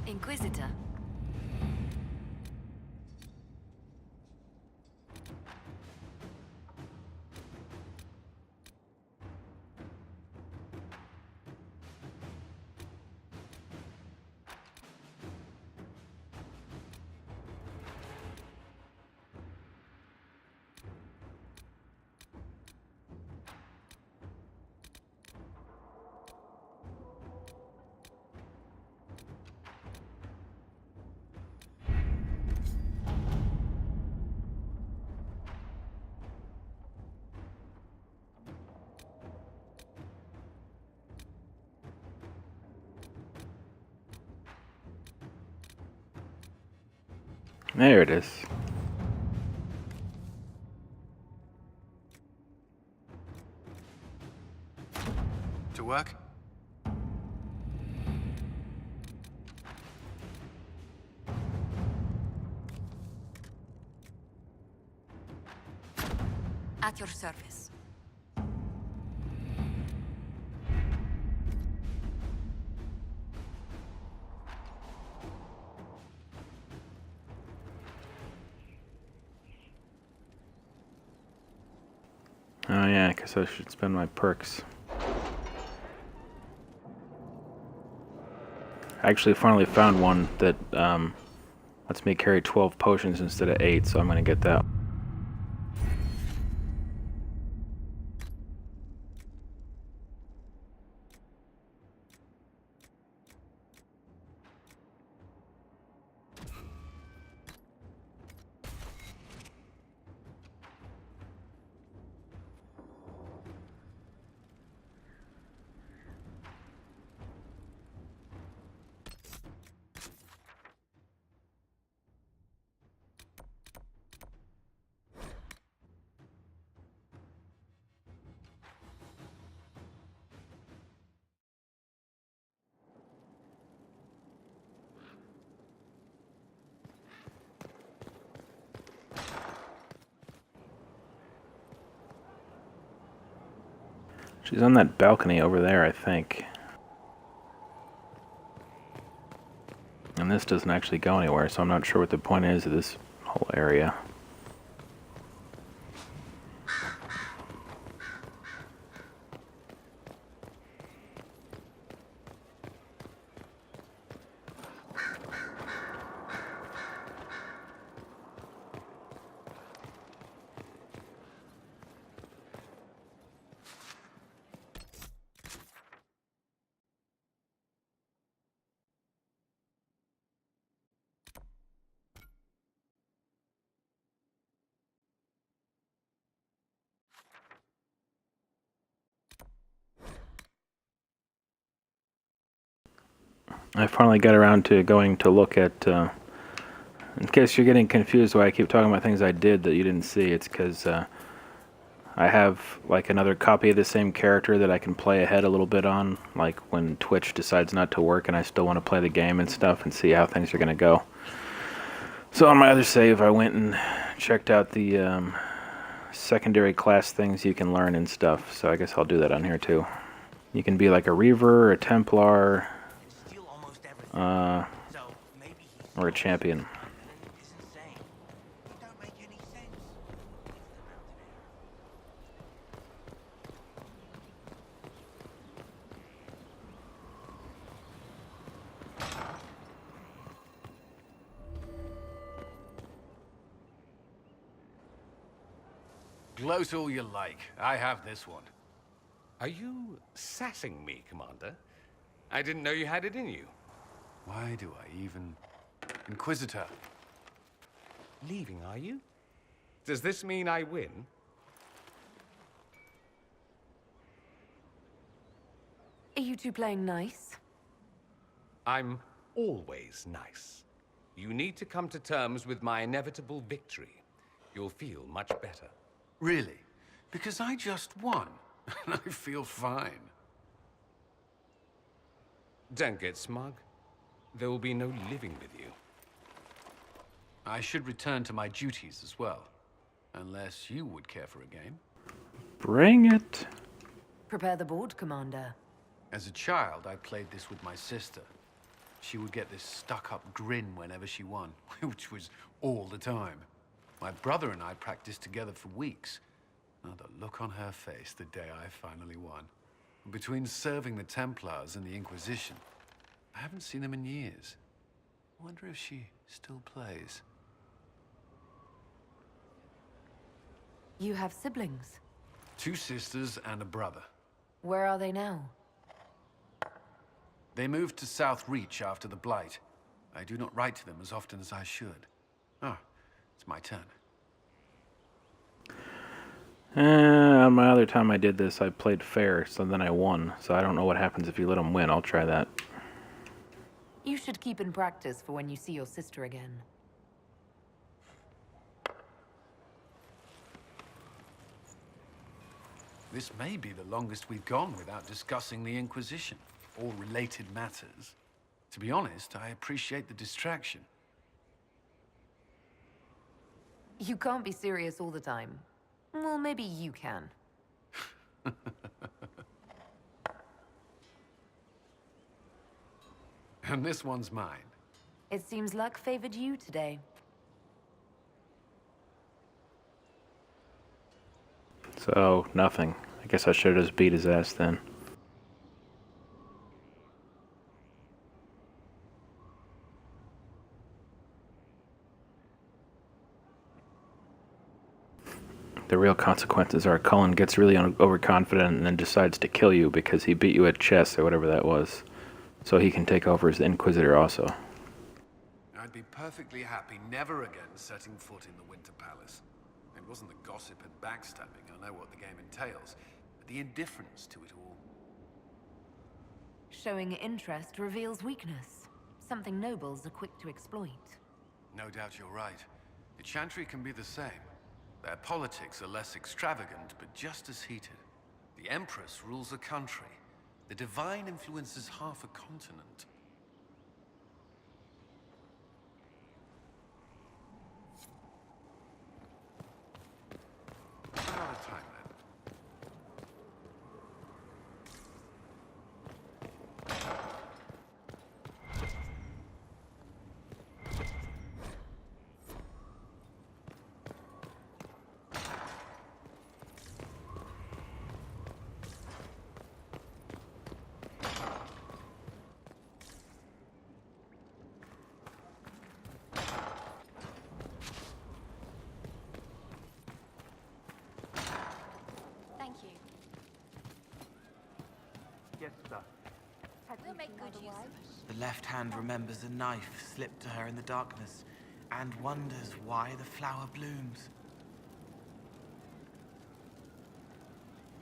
[SPEAKER 6] Inquisitor.
[SPEAKER 1] There it is.
[SPEAKER 4] To work?
[SPEAKER 2] At your service.
[SPEAKER 1] Oh yeah, I guess I should spend my perks. I actually finally found one that lets me carry 12 potions instead of 8, so I'm gonna get that. She's on that balcony over there, I think. And this doesn't actually go anywhere, so I'm not sure what the point is of this whole area. I finally got around to going to look at, in case you're getting confused why I keep talking about things I did that you didn't see, it's because I have like another copy of the same character that I can play ahead a little bit on, like when Twitch decides not to work and I still want to play the game and stuff and see how things are going to go. So on my other save, I went and checked out the secondary class things you can learn and stuff, so I guess I'll do that on here too. You can be like a Reaver, a Templar, or a champion.
[SPEAKER 4] Gloat all you like. I have this one.
[SPEAKER 14] Are you sassing me, Commander? I didn't know you had it in you.
[SPEAKER 4] Why do I even... Inquisitor.
[SPEAKER 14] Leaving, are you? Does this mean I win?
[SPEAKER 3] Are you two playing nice?
[SPEAKER 14] I'm always nice. You need to come to terms with my inevitable victory. You'll feel much better.
[SPEAKER 4] Really? Because I just won, and I feel fine.
[SPEAKER 14] Don't get smug. There will be no living with you.
[SPEAKER 4] I should return to my duties as well. Unless you would care for a game.
[SPEAKER 1] Bring it.
[SPEAKER 3] Prepare the board, Commander.
[SPEAKER 4] As a child, I played this with my sister. She would get this stuck-up grin whenever she won, which was all the time. My brother and I practiced together for weeks. Oh, the look on her face the day I finally won. Between serving the Templars and the Inquisition, I haven't seen them in years. I wonder if she still plays.
[SPEAKER 3] You have siblings?
[SPEAKER 4] 2 sisters and a brother.
[SPEAKER 3] Where are they now?
[SPEAKER 4] They moved to South Reach after the Blight. I do not write to them as often as I should. Ah, it's my turn.
[SPEAKER 1] On my other time I did this, I played fair, so then I won. So I don't know what happens if you let them win. I'll try that.
[SPEAKER 3] You should keep in practice for when you see your sister again.
[SPEAKER 4] This may be the longest we've gone without discussing the Inquisition, or related matters. To be honest, I appreciate the distraction.
[SPEAKER 3] You can't be serious all the time. Well, maybe you can.
[SPEAKER 4] And this one's mine.
[SPEAKER 3] It seems luck favored you today.
[SPEAKER 1] So, nothing. I guess I should have just beat his ass then. The real consequences are Cullen gets really overconfident and then decides to kill you because he beat you at chess or whatever that was. So he can take over as the Inquisitor also.
[SPEAKER 4] I'd be perfectly happy never again setting foot in the Winter Palace. It wasn't the gossip and backstabbing, I know what the game entails, but the indifference to it all.
[SPEAKER 3] Showing interest reveals weakness. Something nobles are quick to exploit.
[SPEAKER 4] No doubt you're right. The Chantry can be the same. Their politics are less extravagant, but just as heated. The Empress rules a country. The Divine influences half a continent. Another time, then.
[SPEAKER 9] Yes, sir.
[SPEAKER 6] We'll make good use of it.
[SPEAKER 9] The left hand remembers a knife slipped to her in the darkness and wonders why the flower blooms.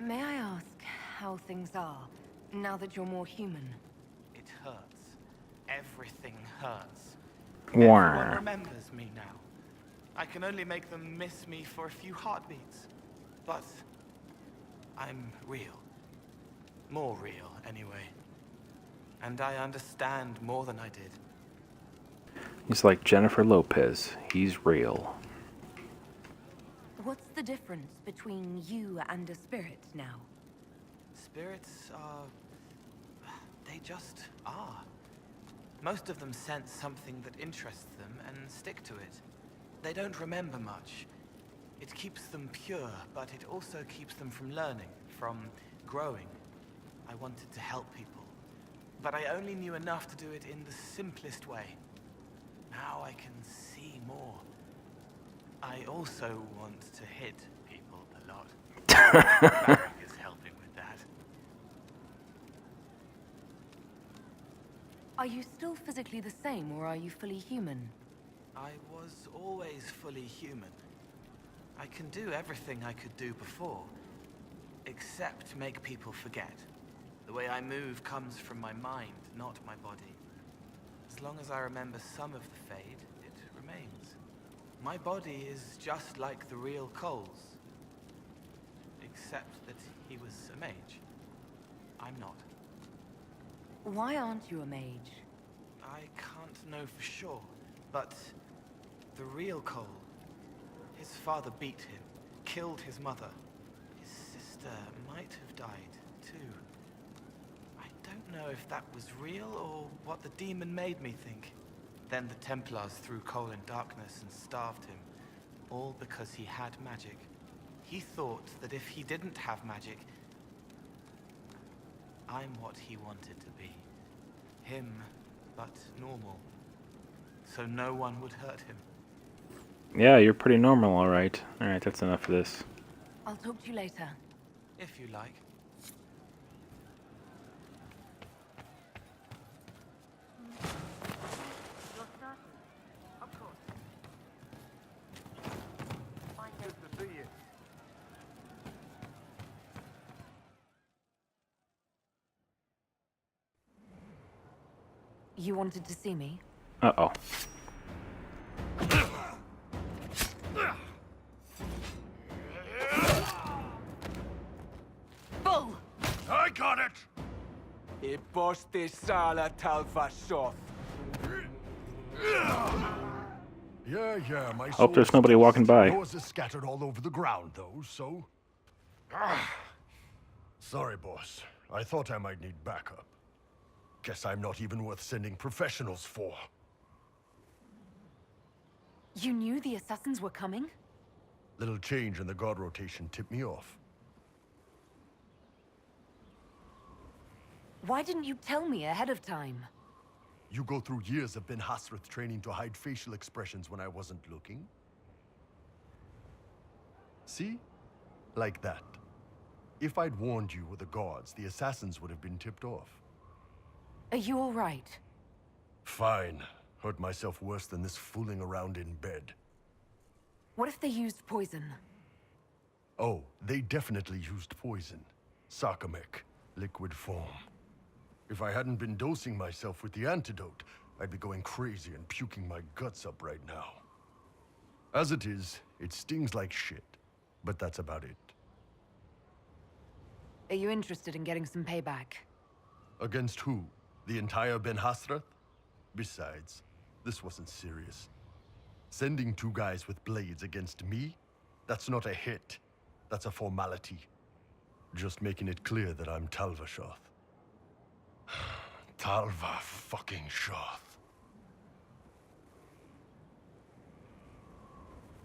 [SPEAKER 3] May I ask how things are, now that you're more human?
[SPEAKER 9] It hurts. Everything hurts.
[SPEAKER 1] Wah.
[SPEAKER 9] Everyone remembers me now. I can only make them miss me for a few heartbeats. But I'm real. More real, anyway. And I understand more than I did.
[SPEAKER 1] He's like Jennifer Lopez. He's real.
[SPEAKER 3] What's the difference between you and a spirit now?
[SPEAKER 9] Spirits are... they just are. Most of them sense something that interests them and stick to it. They don't remember much. It keeps them pure, but it also keeps them from learning, from growing. I wanted to help people, but I only knew enough to do it in the simplest way. Now I can see more. I also want to hit people a lot. Barrick is helping with that.
[SPEAKER 3] Are you still physically the same, or are you fully human?
[SPEAKER 9] I was always fully human. I can do everything I could do before, except make people forget. The way I move comes from my mind, not my body. As long as I remember some of the Fade, it remains. My body is just like the real Cole's, except that he was a mage. I'm not.
[SPEAKER 3] Why aren't you a mage?
[SPEAKER 9] I can't know for sure, but the real Cole, his father beat him, killed his mother. His sister might have died, too. I don't know if that was real or what the demon made me think. Then the Templars threw Cole in darkness and starved him, all because he had magic. He thought that if he didn't have magic, I'm what he wanted to be. Him, but normal. So no one would hurt him.
[SPEAKER 1] Yeah, you're pretty normal, alright. Alright, that's enough of this.
[SPEAKER 3] I'll talk to you later.
[SPEAKER 9] If you like.
[SPEAKER 3] You wanted to see me?
[SPEAKER 1] Uh-oh.
[SPEAKER 3] Bull!
[SPEAKER 12] I got it! Yeah, my
[SPEAKER 1] Hope there's
[SPEAKER 12] sword's
[SPEAKER 1] nobody
[SPEAKER 12] dust.
[SPEAKER 1] walking by.
[SPEAKER 12] Yours is scattered all over the ground, though, so... Sorry, boss. I thought I might need backup. Guess I'm not even worth sending professionals for.
[SPEAKER 3] You knew the assassins were coming?
[SPEAKER 12] Little change in the guard rotation tipped me off.
[SPEAKER 3] Why didn't you tell me ahead of time?
[SPEAKER 12] You go through years of Ben Hasrith training to hide facial expressions when I wasn't looking. See? Like that. If I'd warned you or the guards, the assassins would have been tipped off.
[SPEAKER 3] Are you all right?
[SPEAKER 12] Fine. Hurt myself worse than this fooling around in bed.
[SPEAKER 3] What if they used poison?
[SPEAKER 12] Oh, they definitely used poison. Sarcomec, liquid form. If I hadn't been dosing myself with the antidote, I'd be going crazy and puking my guts up right now. As it is, it stings like shit, but that's about it.
[SPEAKER 3] Are you interested in getting some payback?
[SPEAKER 12] Against who? The entire Ben Hasrath? Besides, this wasn't serious. Sending two guys with blades against me? That's not a hit. That's a formality. Just making it clear that I'm Talvashoth. Talva fucking Shoth.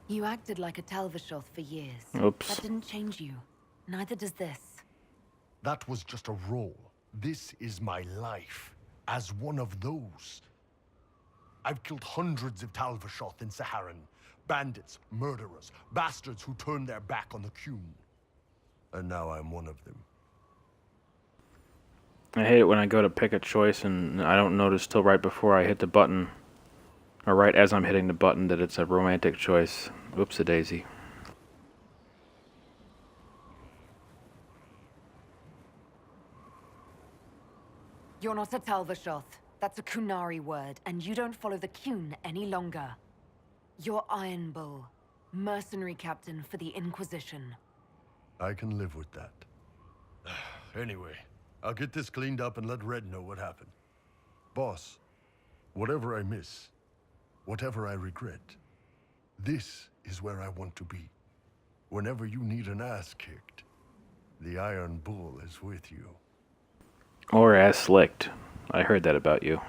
[SPEAKER 3] You acted like a Talvashoth for years.
[SPEAKER 1] Oops.
[SPEAKER 3] That didn't change you. Neither does this.
[SPEAKER 12] That was just a role. This is my life. As one of those. I've killed hundreds of Talvashoth in Saharan. Bandits, murderers, bastards who turned their back on the Qun. And now I'm one of them.
[SPEAKER 1] I hate it when I go to pick a choice and I don't notice till right before I hit the button, or right as I'm hitting the button, that it's a romantic choice. Whoops-a-daisy.
[SPEAKER 3] You're not a Talvashoth. That's a Kunari word, and you don't follow the Kun any longer. You're Iron Bull, mercenary captain for the Inquisition.
[SPEAKER 12] I can live with that. Anyway, I'll get this cleaned up and let Red know what happened. Boss, whatever I miss, whatever I regret, this is where I want to be. Whenever you need an ass kicked, the Iron Bull is with you.
[SPEAKER 1] Or ass licked. I heard that about you.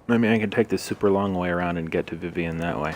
[SPEAKER 1] Maybe I can take the super long way around and get to Vivian that way.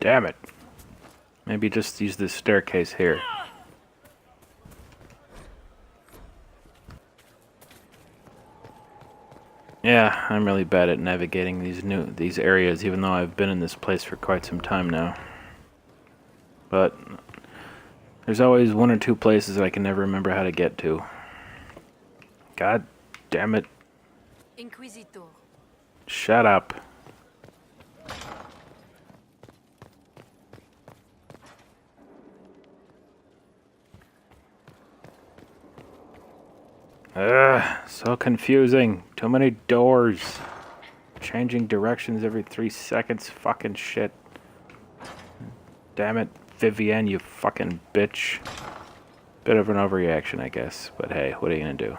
[SPEAKER 1] Damn it. Maybe just use this staircase here. Yeah, I'm really bad at navigating these areas, even though I've been in this place for quite some time now. But there's always one or two places I can never remember how to get to. God damn it.
[SPEAKER 6] Inquisitor.
[SPEAKER 1] Shut up. Ugh, so confusing. Too many doors. Changing directions every 3 seconds. Fucking shit. Damn it, Vivienne, you fucking bitch. Bit of an overreaction, I guess. But hey, what are you gonna do?